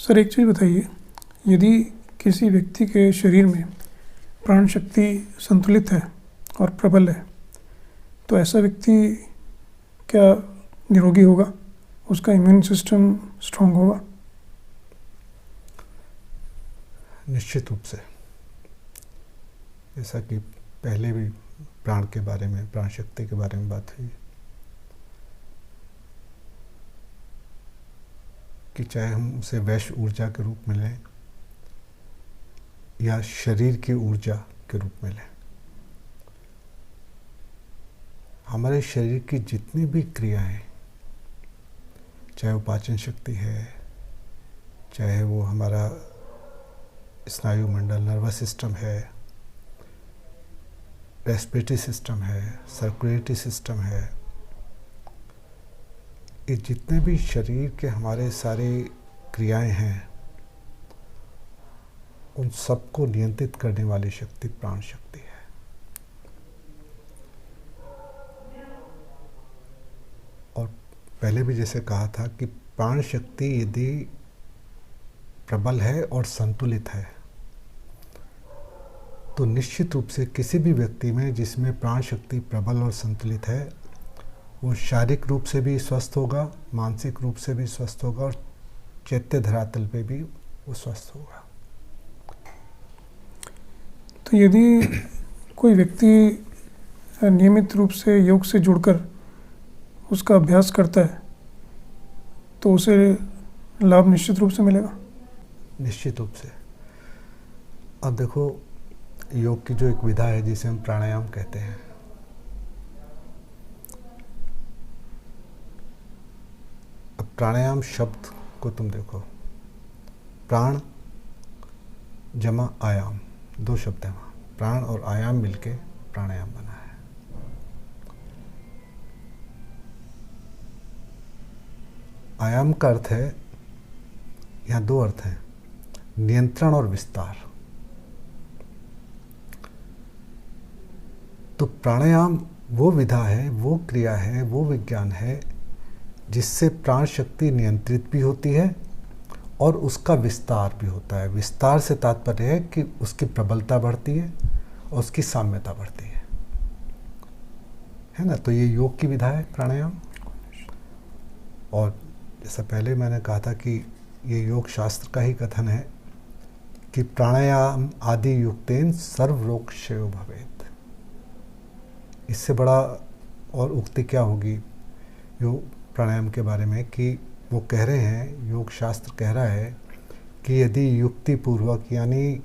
Sir एक चीज़ बताइए, यदि किसी व्यक्ति के शरीर में प्राण शक्ति संतुलित है और प्रबल है, तो ऐसा व्यक्ति क्या निरोगी होगा? उसका इम्यून सिस्टम स्ट्रांग होगा? निश्चित रूप से। जैसा कि पहले भी प्राण के बारे में, प्राण शक्ति के बारे में बात हुई कि चाहे हम उसे वैश्य ऊर्जा के रूप में लें या शरीर की ऊर्जा के रूप में लें, हमारे शरीर की जितनी भी क्रियाएं, चाहे वो पाचन शक्ति है, चाहे वो हमारा स्नायु मंडल, नर्वस सिस्टम है, रेस्पिरेटरी सिस्टम है, सर्कुलेटरी सिस्टम है, ये जितने भी शरीर के हमारे सारे क्रियाएं हैं, उन सबको नियंत्रित करने वाली शक्ति प्राण शक्ति है। और पहले भी जैसे कहा था कि प्राण शक्ति यदि प्रबल है और संतुलित है, तो निश्चित रूप से किसी भी व्यक्ति में जिसमें प्राण शक्ति प्रबल और संतुलित है, वो शारीरिक रूप से भी स्वस्थ होगा, मानसिक रूप से भी स्वस्थ होगा और चैत्य धरातल पे भी वो स्वस्थ होगा। तो यदि कोई व्यक्ति नियमित रूप से योग से जुड़कर उसका अभ्यास करता है, तो उसे लाभ निश्चित रूप से मिलेगा? निश्चित रूप से। अब देखो, योग की जो एक विधा है जिसे हम प्राणायाम कहते हैं, अब प्राणायाम शब्द को तुम देखो, प्राण जमा आयाम, दो शब्द हैं वहाँ, प्राण और आयाम मिलके प्राणायाम बना है। आयाम का अर्थ है, यहाँ दो अर्थ हैं, नियंत्रण और विस्तार। तो प्राणायाम वो विधा है, वो क्रिया है, वो विज्ञान है जिससे प्राण शक्ति नियंत्रित भी होती है और उसका विस्तार भी होता है। विस्तार से तात्पर्य है कि उसकी प्रबलता बढ़ती है और उसकी साम्यता बढ़ती है ना। तो ये योग की विधा है प्राणायाम। और जैसा पहले मैंने कहा था कि ये योग शास्त्र का ही कथन है कि प्राणायाम आदि युक्तेन सर्व रोग क्षयो भवेत्। इससे बड़ा और उक्ति क्या होगी योग प्राणायाम के बारे में, कि वो कह रहे हैं, योग शास्त्र कह रहा है कि यदि युक्ति पूर्वक यानी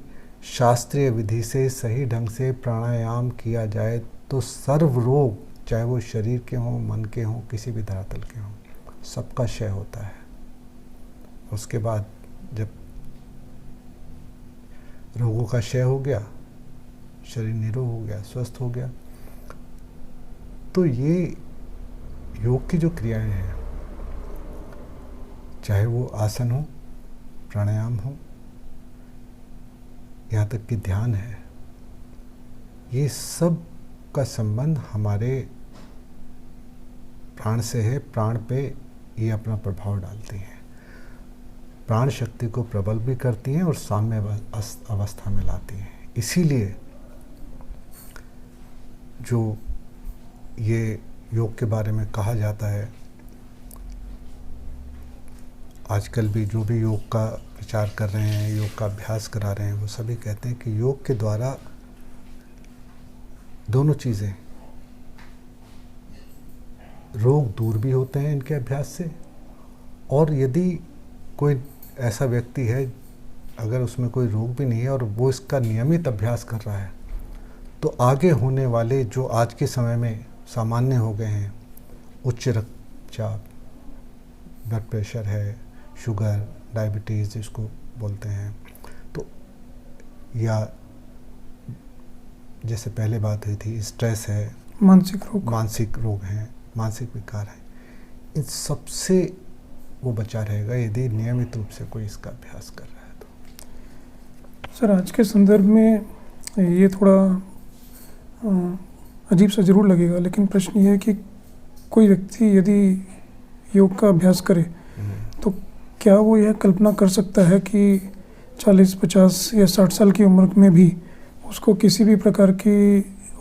शास्त्रीय विधि से सही ढंग से प्राणायाम किया जाए तो सर्व रोग, चाहे वो शरीर के हों, मन के हों, किसी भी धरातल के हों, सबका क्षय होता है। उसके बाद जब रोगों का क्षय हो गया, शरीर निरोग हो गया, स्वस्थ हो गया। तो ये योग की जो क्रियाएं हैं, चाहे वो आसन हो, प्राणायाम हो, यहाँ तक कि ध्यान है, ये सब का संबंध हमारे प्राण से है। प्राण पे ये अपना प्रभाव डालती हैं, प्राण शक्ति को प्रबल भी करती हैं और साम्य अवस्था में लाती हैं। इसीलिए जो ये योग के बारे में कहा जाता है, आजकल भी जो भी योग का विचार कर रहे हैं, योग का अभ्यास करा रहे हैं, वो सभी कहते हैं कि योग के द्वारा दोनों चीज़ें, रोग दूर भी होते हैं इनके अभ्यास से, और यदि कोई ऐसा व्यक्ति है अगर उसमें कोई रोग भी नहीं है और वो इसका नियमित अभ्यास कर रहा है, तो आगे होने वाले जो आज के समय में सामान्य हो गए हैं, उच्च रक्तचाप, ब्लड प्रेशर है, शुगर, डायबिटीज़ जिसको बोलते हैं, तो या जैसे पहले बात हुई थी, स्ट्रेस है, मानसिक रोग हैं, मानसिक विकार हैं, इन सबसे वो बचा रहेगा यदि नियमित रूप से कोई इसका अभ्यास कर रहा है तो। सर आज के संदर्भ में ये थोड़ा अजीब सा ज़रूर लगेगा, लेकिन प्रश्न ये है कि कोई व्यक्ति यदि योग का अभ्यास करे तो क्या वो यह कल्पना कर सकता है कि 40, 50 या 60 साल की उम्र में भी उसको किसी भी प्रकार की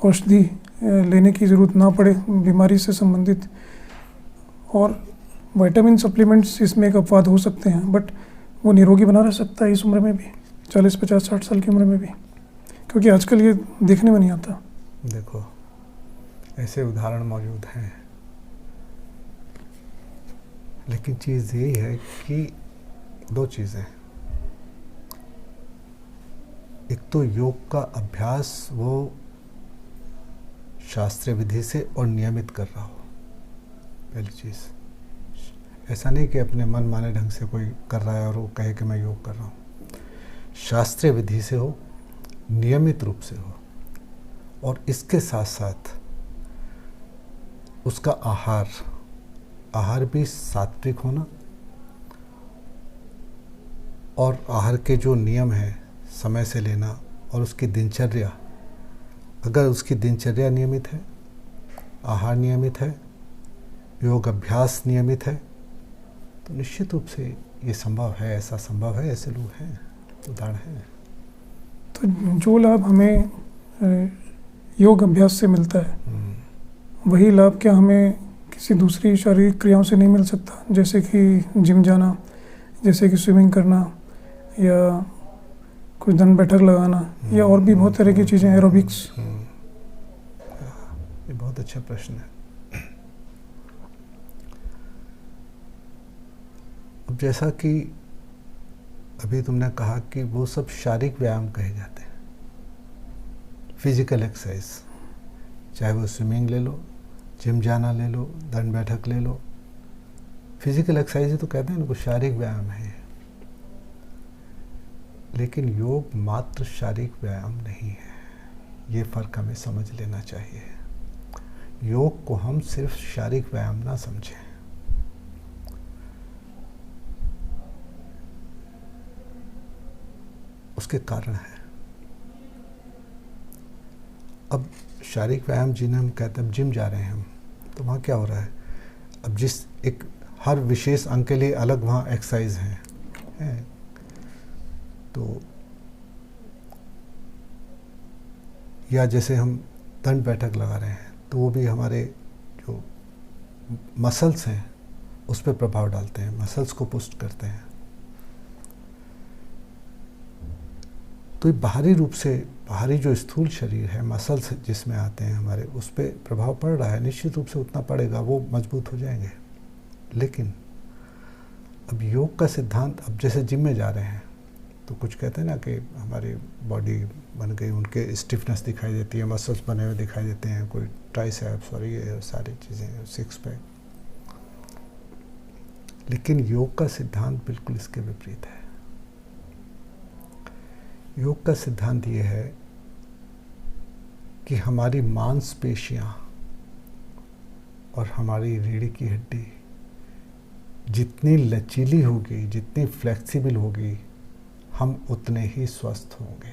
औषधि लेने की ज़रूरत ना पड़े बीमारी से संबंधित? और विटामिन सप्लीमेंट्स इसमें एक अपवाद हो सकते हैं, बट वो निरोगी बना रह सकता है इस उम्र में भी, 40, 50, 60 साल की उम्र में भी, क्योंकि आजकल ये देखने में नहीं आता। देखो, ऐसे उदाहरण मौजूद हैं, लेकिन चीज़ यही है कि दो चीज़ें, एक तो योग का अभ्यास वो शास्त्रीय विधि से और नियमित कर रहा हो, पहली चीज़। ऐसा नहीं कि अपने मन माने ढंग से कोई कर रहा है और वो कहे कि मैं योग कर रहा हूँ। शास्त्रीय विधि से हो, नियमित रूप से हो, और इसके साथ साथ उसका आहार भी सात्विक होना, और आहार के जो नियम हैं समय से लेना, और उसकी दिनचर्या, अगर उसकी दिनचर्या नियमित है, आहार नियमित है, योग अभ्यास नियमित है, तो निश्चित रूप से ये संभव है, ऐसा संभव है, ऐसे लोग हैं, उदाहरण हैं। तो जो लाभ हमें योग अभ्यास से मिलता है, वही लाभ क्या हमें किसी दूसरी शारीरिक क्रियाओं से नहीं मिल सकता? जैसे कि जिम जाना, जैसे कि स्विमिंग करना, या कुछ दंड बैठक लगाना, या और भी बहुत तरह की चीज़ें, एरोबिक्स। ये बहुत अच्छा प्रश्न है। अब जैसा कि अभी तुमने कहा कि वो सब शारीरिक व्यायाम कहे जाते हैं, फिजिकल एक्सरसाइज, चाहे वो स्विमिंग ले लो, जिम जाना ले लो, दंड बैठक ले लो, फिजिकल एक्सरसाइज तो कहते हैं ना, वो शारीरिक व्यायाम है। लेकिन योग मात्र शारीरिक व्यायाम नहीं है, ये फर्क हमें समझ लेना चाहिए। योग को हम सिर्फ शारीरिक व्यायाम ना समझें। उसके कारण है, अब शारीरिक व्यायाम जिन्हें हम कहते हैं, जिम जा रहे हैं हम, तो वहाँ क्या हो रहा है, अब जिस एक हर विशेष अंग के लिए अलग वहाँ एक्सरसाइज है, तो या जैसे हम दंड बैठक लगा रहे हैं, तो वो भी हमारे जो मसल्स हैं उस पर प्रभाव डालते हैं, मसल्स को पुष्ट करते हैं। तो ये बाहरी रूप से, बाहरी जो स्थूल शरीर है, मसल्स जिसमें आते हैं हमारे, उस पर प्रभाव पड़ रहा है, निश्चित रूप से उतना पड़ेगा, वो मजबूत हो जाएंगे। लेकिन अब योग का सिद्धांत, अब जैसे जिम में जा रहे हैं तो कुछ कहते हैं ना कि हमारी बॉडी बन गई, उनके स्टिफनेस दिखाई देती है, मसल्स बने हुए दिखाई देते हैं, कोई ट्राइसेप्स और ये सारी चीज़ें, सिक्स पैक। लेकिन योग का सिद्धांत बिल्कुल इसके विपरीत है। योग का सिद्धांत ये है कि हमारी मांसपेशियां और हमारी रीढ़ की हड्डी जितनी लचीली होगी, जितनी फ्लेक्सिबल होगी, हम उतने ही स्वस्थ होंगे।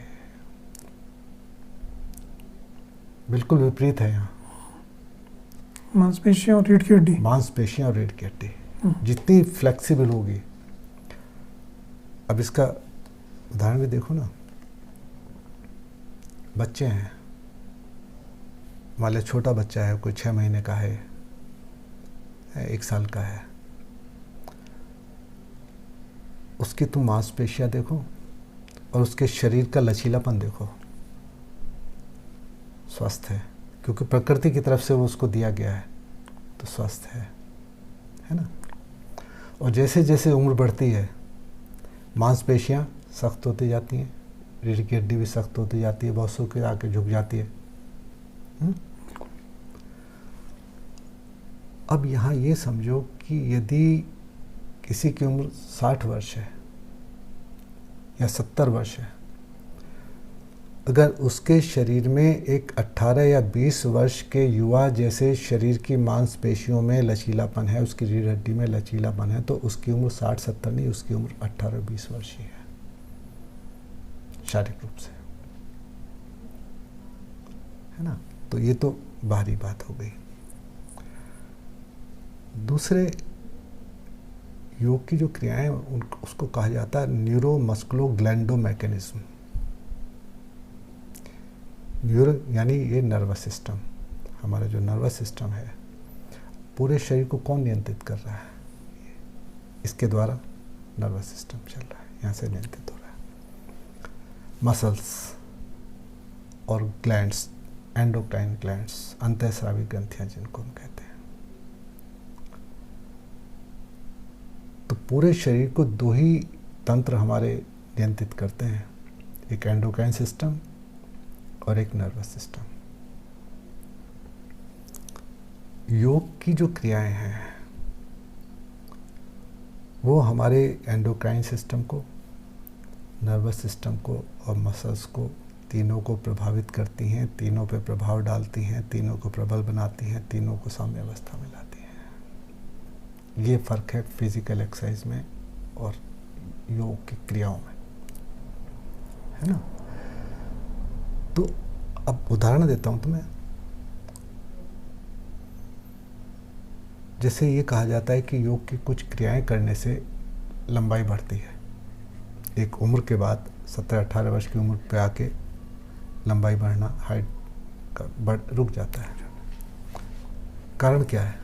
बिल्कुल विपरीत है यहाँ। मांसपेशियां और रीढ़ की हड्डी, मांसपेशियां और रीढ़ की हड्डी जितनी फ्लेक्सिबल होगी। अब इसका उदाहरण भी देखो ना, बच्चे हैं, मान लो छोटा बच्चा है, कोई 6 महीने का है, 1 साल का है, उसकी तुम मांसपेशियां देखो और उसके शरीर का लचीलापन देखो, स्वस्थ है, क्योंकि प्रकृति की तरफ से वो उसको दिया गया है, तो स्वस्थ है ना। और जैसे जैसे उम्र बढ़ती है, मांसपेशियां सख्त होती जाती हैं, रीढ़ की हड्डी भी सख्त होती जाती है, बहुत सौ के आके झुक जाती है। अब यहाँ ये समझो कि यदि किसी की उम्र 60 वर्ष है या 70 वर्ष है, अगर उसके शरीर में एक 18 या 20 वर्ष के युवा जैसे शरीर की मांसपेशियों में लचीलापन है, उसकी रीढ़ हड्डी में लचीलापन है, तो उसकी उम्र 60-70 नहीं, उसकी उम्र 18-20 वर्ष ही है शारीरिक रूप से, है ना। तो ये तो बाहरी बात हो गई। दूसरे, योग की जो क्रियाएं उसको कहा जाता है न्यूरोमस्कुलोग्लैंडो मैकेनिज्म। न्यूरो यानी ये नर्वस सिस्टम, हमारा जो नर्वस सिस्टम है पूरे शरीर को कौन नियंत्रित कर रहा है? इसके द्वारा नर्वस सिस्टम चल रहा है, यहाँ से नियंत्रित हो रहा है। मसल्स और ग्लैंड्स, एंडोक्राइन ग्लैंड्स, अंतःस्रावी ग्रंथियाँ जिनको हम कहते हैं। तो पूरे शरीर को दो ही तंत्र हमारे नियंत्रित करते हैं, एक एंडोक्राइन सिस्टम और एक नर्वस सिस्टम। योग की जो क्रियाएं हैं वो हमारे एंडोक्राइन सिस्टम को, नर्वस सिस्टम को और मसल्स को, तीनों को प्रभावित करती हैं, तीनों पे प्रभाव डालती हैं, तीनों को प्रबल बनाती हैं, तीनों को साम्य अवस्था में लाती हैं। ये फ़र्क है फिजिकल एक्सरसाइज में और योग की क्रियाओं में, है ना। तो अब उदाहरण देता हूँ तुम्हें। जैसे ये कहा जाता है कि योग की कुछ क्रियाएं करने से लंबाई बढ़ती है। एक उम्र के बाद 17-18 वर्ष की उम्र पे आके लंबाई बढ़ना, हाइट का रुक जाता है। कारण क्या है?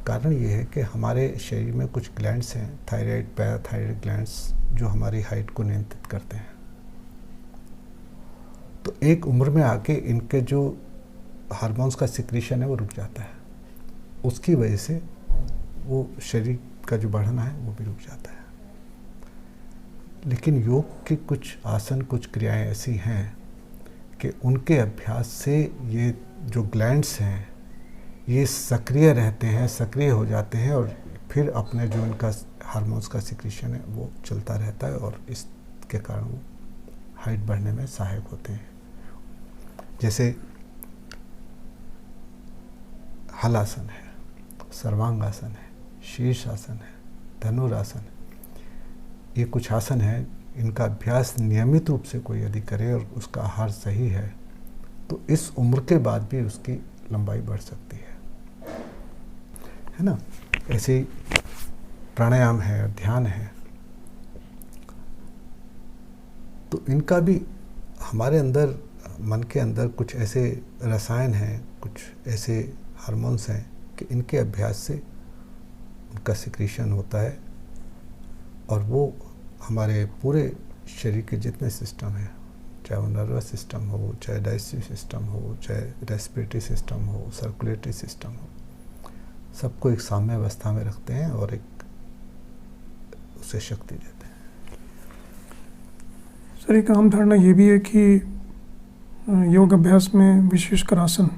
कारण ये है कि हमारे शरीर में कुछ ग्लैंड्स हैं, थायराइड, पैराथायराइड ग्लैंड्स, जो हमारी हाइट को नियंत्रित करते हैं। तो एक उम्र में आके इनके जो हार्मोन्स का सिक्रीशन है वो रुक जाता है। उसकी वजह से वो शरीर का जो बढ़ना है वो भी रुक जाता है। लेकिन योग के कुछ आसन, कुछ क्रियाएं ऐसी हैं कि उनके अभ्यास से ये जो ग्लैंड्स हैं ये सक्रिय रहते हैं, सक्रिय हो जाते हैं और फिर अपने जो इनका हार्मोन्स का सिक्रीशन है वो चलता रहता है और इसके कारण वो हाइट बढ़ने में सहायक होते हैं। जैसे हलासन है, सर्वांगासन है, शीर्षासन है, धनुरासन है। ये कुछ आसन है, इनका अभ्यास नियमित रूप से कोई यदि करे और उसका आहार सही है तो इस उम्र के बाद भी उसकी लंबाई बढ़ सकती है ना। ऐसे ही प्राणायाम है, ध्यान है, तो इनका भी हमारे अंदर, मन के अंदर कुछ ऐसे रसायन हैं, कुछ ऐसे हार्मोन्स हैं कि इनके अभ्यास से उनका सिक्रीशन होता है और वो हमारे पूरे शरीर के जितने सिस्टम हैं, चाहे वो नर्वस सिस्टम हो, चाहे डाइजेस्टिव सिस्टम हो, चाहे रेस्पिरेटरी सिस्टम हो, सर्कुलेटरी सिस्टम हो, सबको एक साम्य अवस्था में रखते हैं और एक उसे शक्ति देते हैं। सर, एक आम धारणा ये भी है कि योग अभ्यास में विशेषकर आसन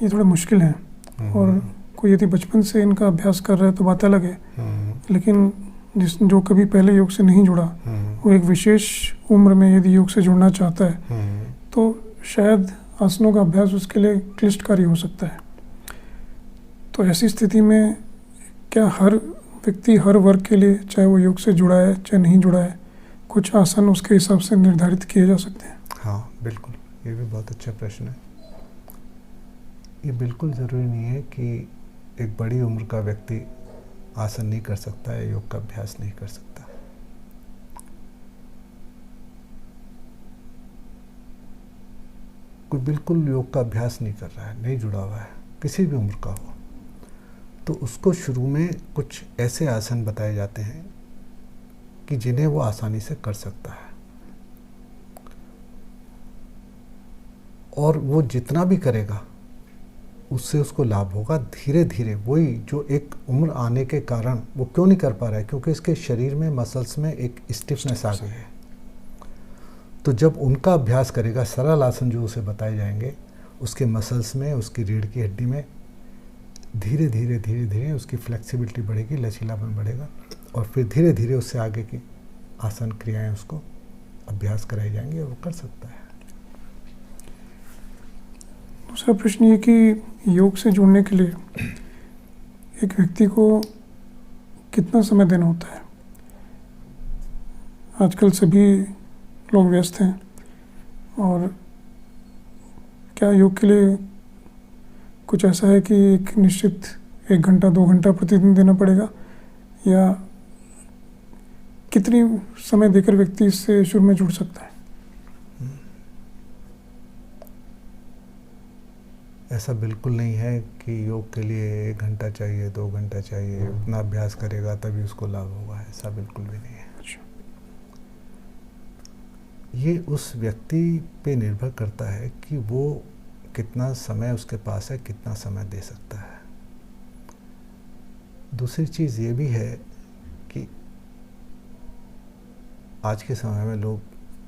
ये थोड़े मुश्किल हैं और कोई यदि बचपन से इनका अभ्यास कर रहा है तो बात अलग है, लेकिन जो कभी पहले योग से नहीं जुड़ा वो एक विशेष उम्र में यदि योग से जुड़ना चाहता है तो शायद आसनों का अभ्यास उसके लिए क्लिष्टकारी हो सकता है। तो ऐसी स्थिति में क्या हर व्यक्ति, हर वर्ग के लिए, चाहे वो योग से जुड़ा है चाहे नहीं जुड़ा है, कुछ आसन उसके हिसाब से निर्धारित किए जा सकते हैं? हाँ बिल्कुल, ये भी बहुत अच्छा प्रश्न है। ये बिल्कुल ज़रूरी नहीं है कि एक बड़ी उम्र का व्यक्ति आसन नहीं कर सकता है, योग का अभ्यास नहीं कर सकता। कोई बिल्कुल योग का अभ्यास नहीं कर रहा है, नहीं जुड़ा हुआ है, किसी भी उम्र का हो, तो उसको शुरू में कुछ ऐसे आसन बताए जाते हैं कि जिन्हें वो आसानी से कर सकता है और वो जितना भी करेगा उससे उसको लाभ होगा धीरे धीरे। वही जो एक उम्र आने के कारण वो क्यों नहीं कर पा रहा है, क्योंकि इसके शरीर में, मसल्स में एक स्टिफनेस आ गई है। तो जब उनका अभ्यास करेगा, सरल आसन जो उसे बताए जाएंगे, उसके मसल्स में, उसकी रीढ़ की हड्डी में धीरे धीरे धीरे धीरे उसकी फ्लेक्सिबिलिटी बढ़ेगी, लचीलापन बढ़ेगा और फिर धीरे धीरे उससे आगे की आसन क्रियाएं उसको अभ्यास कराई जाएंगी और वो कर सकता है। दूसरा प्रश्न ये कि योग से जुड़ने के लिए एक व्यक्ति को कितना समय देना होता है? आजकल सभी लोग व्यस्त हैं और क्या योग के लिए कुछ ऐसा है कि एक निश्चित 1 घंटा 2 घंटा प्रतिदिन देना पड़ेगा, या कितनी समय देकर व्यक्ति इससे शुरू में जुड़ सकता है? ऐसा बिल्कुल नहीं है कि योग के लिए 1 घंटा चाहिए, 2 घंटा चाहिए, उतना अभ्यास करेगा तभी उसको लाभ होगा, ऐसा बिल्कुल भी नहीं है। अच्छा। ये उस व्यक्ति पे निर्भर करता है कि वो कितना समय उसके पास है, कितना समय दे सकता है। दूसरी चीज़ ये भी है कि आज के समय में लोग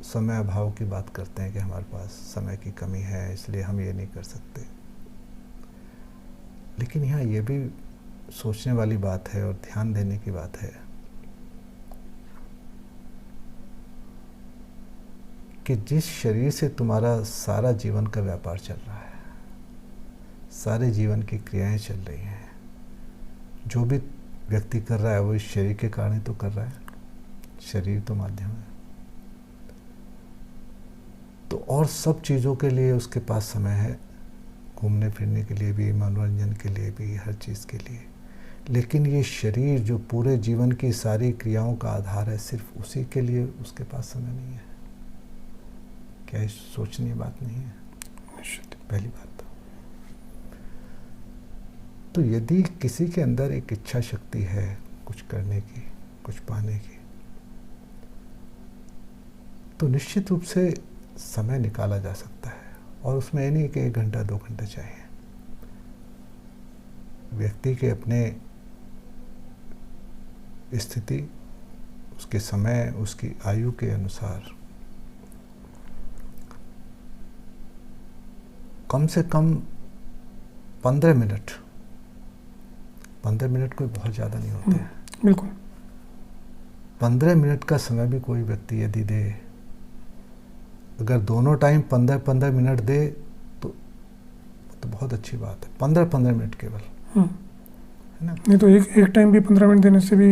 समय अभाव की बात करते हैं कि हमारे पास समय की कमी है इसलिए हम ये नहीं कर सकते। लेकिन यहाँ ये भी सोचने वाली बात है और ध्यान देने की बात है कि जिस शरीर से तुम्हारा सारा जीवन का व्यापार चल रहा है, सारे जीवन की क्रियाएं चल रही हैं, जो भी व्यक्ति कर रहा है वो इस शरीर के कारण ही तो कर रहा है, शरीर तो माध्यम है। तो और सब चीज़ों के लिए उसके पास समय है, घूमने फिरने के लिए भी, मनोरंजन के लिए भी, हर चीज़ के लिए। लेकिन ये शरीर जो पूरे जीवन की सारी क्रियाओं का आधार है, सिर्फ उसी के लिए उसके पास समय नहीं है। क्या ये सोचनीय बात नहीं है? पहली बात तो यदि किसी के अंदर एक इच्छा शक्ति है कुछ करने की, कुछ पाने की, तो निश्चित रूप से समय निकाला जा सकता है। और उसमें ये नहीं कि 1 घंटा 2 घंटा चाहिए। व्यक्ति के अपने स्थिति, उसके समय, उसकी आयु के अनुसार कम से कम 15 मिनट, 15 मिनट कोई बहुत ज़्यादा नहीं होते हैं। बिल्कुल। 15 मिनट का समय भी कोई व्यक्ति यदि दे, अगर दोनों टाइम 15-15 मिनट दे तो बहुत अच्छी बात है। 15-15 मिनट केवल, है ना? नहीं तो एक टाइम भी 15 मिनट देने से भी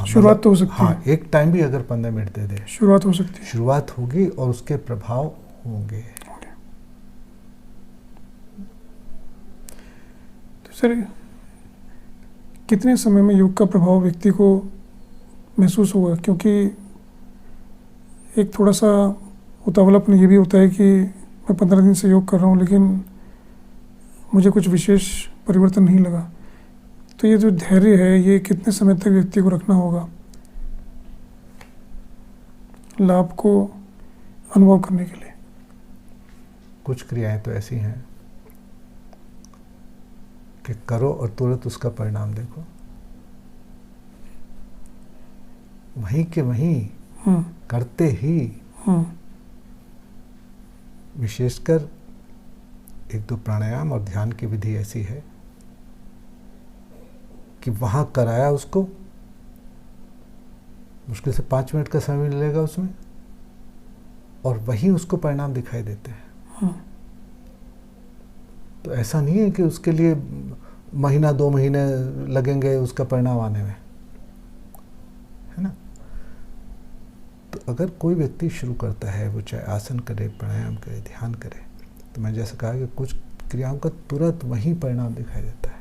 शुरुआत तो हो सकती है। हाँ, एक टाइम भी अगर 15 मिनट दे दे, शुरुआत हो सकती है, शुरुआत होगी और उसके प्रभाव होंगे। तो सर, कितने समय में योग का प्रभाव व्यक्ति को महसूस होगा? क्योंकि एक थोड़ा सा उतावलापन ये भी होता है कि मैं 15 दिन से योग कर रहा हूँ लेकिन मुझे कुछ विशेष परिवर्तन नहीं लगा। तो ये जो धैर्य है, ये कितने समय तक व्यक्ति को रखना होगा लाभ को अनुभव करने के लिए? कुछ क्रियाएं तो ऐसी हैं कि करो और तुरंत उसका परिणाम देखो, वहीं के वहीं करते ही। विशेषकर 1-2 प्राणायाम और ध्यान की विधि ऐसी है कि वहां कराया उसको, मुश्किल से 5 मिनट का समय मिलेगा उसमें, और वहीं उसको परिणाम दिखाई देते हैं। तो ऐसा नहीं है कि उसके लिए महीना 2 महीने लगेंगे उसका परिणाम आने में, है ना? तो अगर कोई व्यक्ति शुरू करता है, वो चाहे आसन करे, प्राणायाम करे, ध्यान करे, तो मैं जैसे कहा कि कुछ क्रियाओं का तुरंत वहीं परिणाम दिखाई देता है।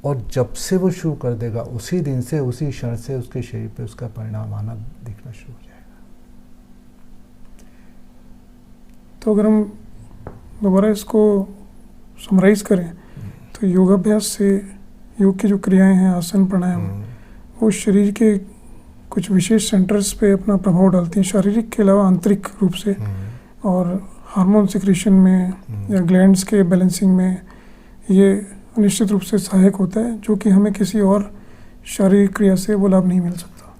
और जब से वो शुरू कर देगा, उसी दिन से, उसी क्षण से उसके शरीर पे उसका परिणाम आना दिखना शुरू हो जाएगा। तो अगर हम दोबारा इसको समराइज करें तो योगाभ्यास से योग की जो क्रियाएं हैं, आसन प्राणायाम, वो शरीर के कुछ विशेष सेंटर्स पे अपना प्रभाव डालती हैं, शारीरिक के अलावा आंतरिक रूप से, और हार्मोन सिक्रीशन में या ग्लैंड्स के बैलेंसिंग में ये निश्चित रूप से सहायक होता है, जो कि हमें किसी और शारीरिक क्रिया से वो लाभ नहीं मिल सकता।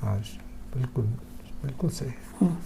हाँ, बिल्कुल बिल्कुल सही।